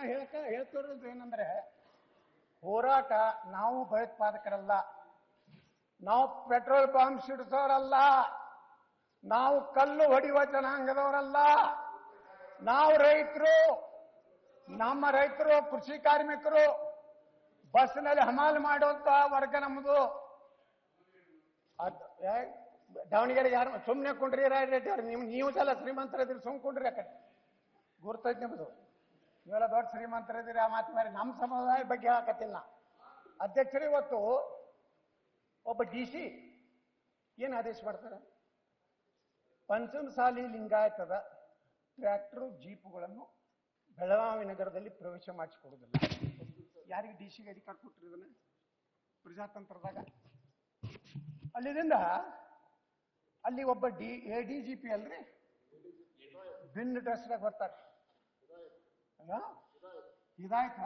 ಹೇಳ್ತಿರೋದು ಏನಂದ್ರೆ ಹೋರಾಟ ನಾವು ಭಯೋತ್ಪಾದಕರಲ್ಲ, ನಾವು ಪೆಟ್ರೋಲ್ ಬಾಂಬ್ ಸಿಡಿಸೋರಲ್ಲ, ನಾವು ಕಲ್ಲು ಹೊಡೆಯುವ ಜನಾಂಗದವರಲ್ಲ, ನಾವು ರೈತರು, ನಮ್ಮ ರೈತರು ಕೃಷಿ ಕಾರ್ಮಿಕರು, ಬಸ್ನಲ್ಲಿ ಹಮಾಲ್ ಮಾಡುವಂತ ವರ್ಗ ನಮ್ಮದು. ದಾವಣಗೆರೆ ಯಾರು ಸುಮ್ಮನೆ ಕೊಂಡ್ರಿ ರಾಯ್ರೆಡ್ಡಿ ಅವ್ರು ನೀವು ಸಲ ಶ್ರೀಮಂತರಿದ್ದೀರಿ, ಸುಮ್ಕೊಂಡ್ರಿ ಆ ಕಡೆ ಗುರ್ತೈತಿ ನಿಮ್ಮದು. ನೀವೆಲ್ಲ ದೊಡ್ಡ ಶ್ರೀಮಂತರಿದ್ದೀರಿ, ಆ ಮಾತು ಮೇಲೆ ನಮ್ಮ ಸಮುದಾಯ ಬಗ್ಗೆ ಹೇಳಕತ್ತಿಲ್ಲ. ಅಧ್ಯಕ್ಷರು ಇವತ್ತು ಒಬ್ಬ DC ಏನು ಆದೇಶ ಮಾಡ್ತಾರೆ? ಪಂಚಮಸಾಲಿ ಲಿಂಗಾಯತದ ಟ್ರ್ಯಾಕ್ಟರ್ ಜೀಪುಗಳನ್ನು ಬೆಳಗಾವಿ ನಗರದಲ್ಲಿ ಪ್ರವೇಶ ಮಾಡಿಸಿಕೊಡುವುದಿಲ್ಲ. ಯಾರಿಗೆ DC ಅಧಿಕಾರ ಕೊಟ್ಟರು? ಇದನ್ನ ಪ್ರಜಾತಂತ್ರದಾಗ ಅಲ್ಲಿದಿಂದ ಅಲ್ಲಿ ಒಬ್ಬ ADGP ಅಲ್ರಿ, ಭಿನ್ನ ಡ್ರೆಸ್ನಾಗ ಬರ್ತಾರೆ. ಇದಾಯ್ತ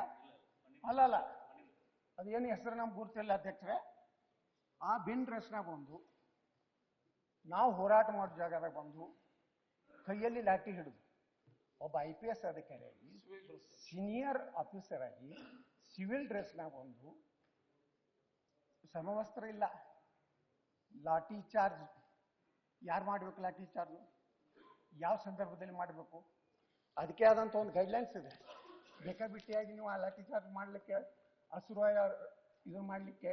ಅಲ್ಲ, ಅದೇನು ಹೆಸರು ನಮ್ಗೆ ಗುರ್ತಿಲ್ಲ ಅಧ್ಯಕ್ಷರೇ. ಆ ಭಿನ್ನ ಡ್ರೆಸ್ನಾಗ ಬಂದು ನಾವು ಹೋರಾಟ ಮಾಡೋ ಜಾಗದಾಗ ಬಂದು ಕೈಯಲ್ಲಿ ಲಾಠಿ ಹಿಡಿದು ಒಬ್ಬ IPS ಅಧಿಕಾರಿಯಾಗಿ, ಸೀನಿಯರ್ ಆಫೀಸರ್ ಆಗಿ ಸಿವಿಲ್ ಡ್ರೆಸ್ನಾಗ ಬಂದು, ಸಮವಸ್ತ್ರ ಇಲ್ಲ, ಲಾಠಿ ಚಾರ್ಜ್ ಯಾರು ಮಾಡಬೇಕು? ಲಾಠಿ ಚಾರ್ಜ್ ಯಾವ ಸಂದರ್ಭದಲ್ಲಿ ಮಾಡಬೇಕು? ಅದಕ್ಕೆ ಆದಂಥ ಒಂದು ಗೈಡ್ಲೈನ್ಸ್ ಇದೆ. ಬೇಕಾಬಿಟ್ಟಿಯಾಗಿ ನೀವು ಆ ಲಾಠಿ ಚಾರ್ಜ್ ಮಾಡಲಿಕ್ಕೆ, ಅಸುರಾಯ ಇದು ಮಾಡಲಿಕ್ಕೆ,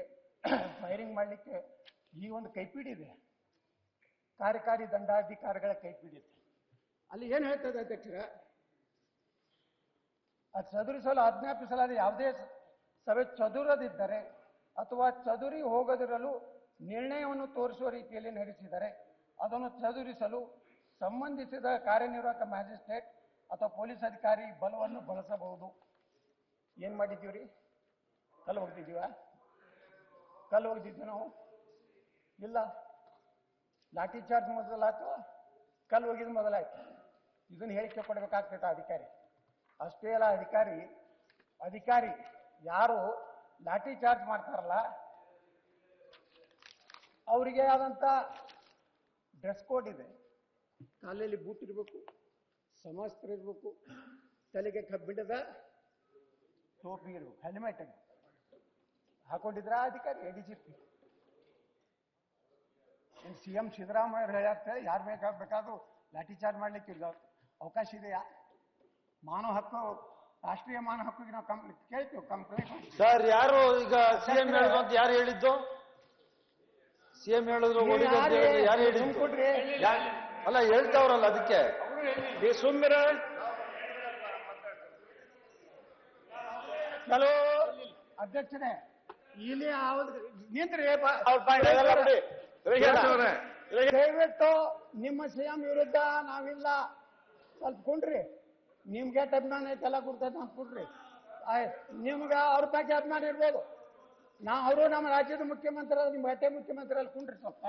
ಫೈರಿಂಗ್ ಮಾಡಲಿಕ್ಕೆ ಈ ಒಂದು ಕೈಪಿಡಿ ಇದೆ. ಕಾರ್ಯಕಾರಿ ದಂಡಾಧಿಕಾರಿಗಳ ಕೈಪಿಡಿ ಇದೆ. ಅಲ್ಲಿ ಏನು ಹೇಳ್ತದೆ ಅಧ್ಯಕ್ಷರ? ಅದು ಚದುರಿಸಲು ಆಜ್ಞಾಪಿಸಲಾದ ಯಾವುದೇ ಸಭೆ ಚದುರದಿದ್ದರೆ ಅಥವಾ ಚದುರಿ ಹೋಗದಿರಲು ನಿರ್ಣಯವನ್ನು ತೋರಿಸುವ ರೀತಿಯಲ್ಲಿ ನಡೆಸಿದರೆ ಅದನ್ನು ಚದುರಿಸಲು ಸಂಬಂಧಿಸಿದ ಕಾರ್ಯನಿರ್ವಾಹಕ ಮ್ಯಾಜಿಸ್ಟ್ರೇಟ್ ಅಥವಾ ಪೊಲೀಸ್ ಅಧಿಕಾರಿ ಬಲವನ್ನು ಬಳಸಬಹುದು. ಏನ್ ಮಾಡಿದ್ದೀವ್ರಿ? ಕಲ್ಲು ಹೋಗ್ತಿದ್ದೀವ? ಕಲ್ಲು ಹೋಗ್ತಿದ್ವಿ ನಾವು? ಇಲ್ಲ. ಲಾಠಿ ಚಾರ್ಜ್ ಮೊದಲಾಯ್ತು, ಕಲ್ಲು ಹೋಗಿದ್ ಮೊದಲಾಯ್ತು. ಇದನ್ನ ಹೇಳಿಕೆ ಕೊಡಬೇಕಾಗ್ತೈತೆ ಅಧಿಕಾರಿ. ಅಷ್ಟೇ ಅಲ್ಲ, ಅಧಿಕಾರಿ ಯಾರು ಲಾಠಿ ಚಾರ್ಜ್ ಮಾಡ್ತಾರಲ್ಲ ಅವರಿಗೆ ಆದಂತ ಡ್ರೆಸ್ ಕೋಡ್ ಇದೆ. ಕಾಲಲ್ಲಿ ಬೂಟ್ ಇರಬೇಕು, ಸಮವಸ್ತ್ರ ಇರಬೇಕು, ತಲೆಗೆ ಕಬ್ಬಿಣದ ಟೋಪಿ ಇರಬೇಕು, ಹೆಲ್ಮೆಟ್ ಹಾಕೊಂಡಿದ್ರ ಅಧಿಕಾರಿ ADGP. CM ಸಿದ್ದರಾಮಯ್ಯ ಹೇಳ್ತಾರೆ ಯಾರು ಬೇಕಾದ್ರೂ ಲಾಠಿ ಚಾರ್ಜ್ ಮಾಡ್ಲಿಕ್ಕೆ ಅವಕಾಶ ಇದೆಯಾ? ಮಾನವ ಹಕ್ಕು, ರಾಷ್ಟ್ರೀಯ ಮಾನವ ಹಕ್ಕಿಗೆ ನಾವು ಕೇಳ್ತೀವಿ ಕಂಪ್ಲೇಂಟ್. ಸರ್, ಯಾರು ಈಗ CM ಹೇಳಿದ್ರು ಅಂತ ಯಾರು ಹೇಳಿದ್ದು? CM ಹೇಳಿದ್ರು ಯಾರು ಹೇಳಿದ್ದು? ಅಲ್ಲ, ಹೇಳ್ತಾವ್ರಲ್ಲ, ಅದಕ್ಕೆ ಸುಮ್ಮನೆ ಚಲೋ ಅಧ್ಯಕ್ಷರೇ ಇಲ್ಲಿ ನಿಂತ್ರಿ. ದಯವಿಟ್ಟು ನಿಮ್ಮ CM ವಿರುದ್ಧ ನಾವಿಲ್ಲ, ಸ್ವಲ್ಪ ಕುಂಡ್ರಿ. ನಿಮ್ಗೆ ಅಭಿಮಾನ ಐತೆಲ್ಲ ಕೊಡ್ತೈತೆ ಅಂತ ಕೊಡ್ರಿ. ನಿಮ್ಗೆ ಅವ್ರ ಬಗ್ಗೆ ಅಭಿಮಾನ ಇರ್ಬೋದು. ಅವರು ನಮ್ಮ ರಾಜ್ಯದ ಮುಖ್ಯಮಂತ್ರಿ, ನಿಮ್ಗೆ ಅಷ್ಟೇ ಮುಖ್ಯಮಂತ್ರಿ ಅಲ್ಲಿ ಕುಂಡ್ರಿ ಸ್ವಲ್ಪ.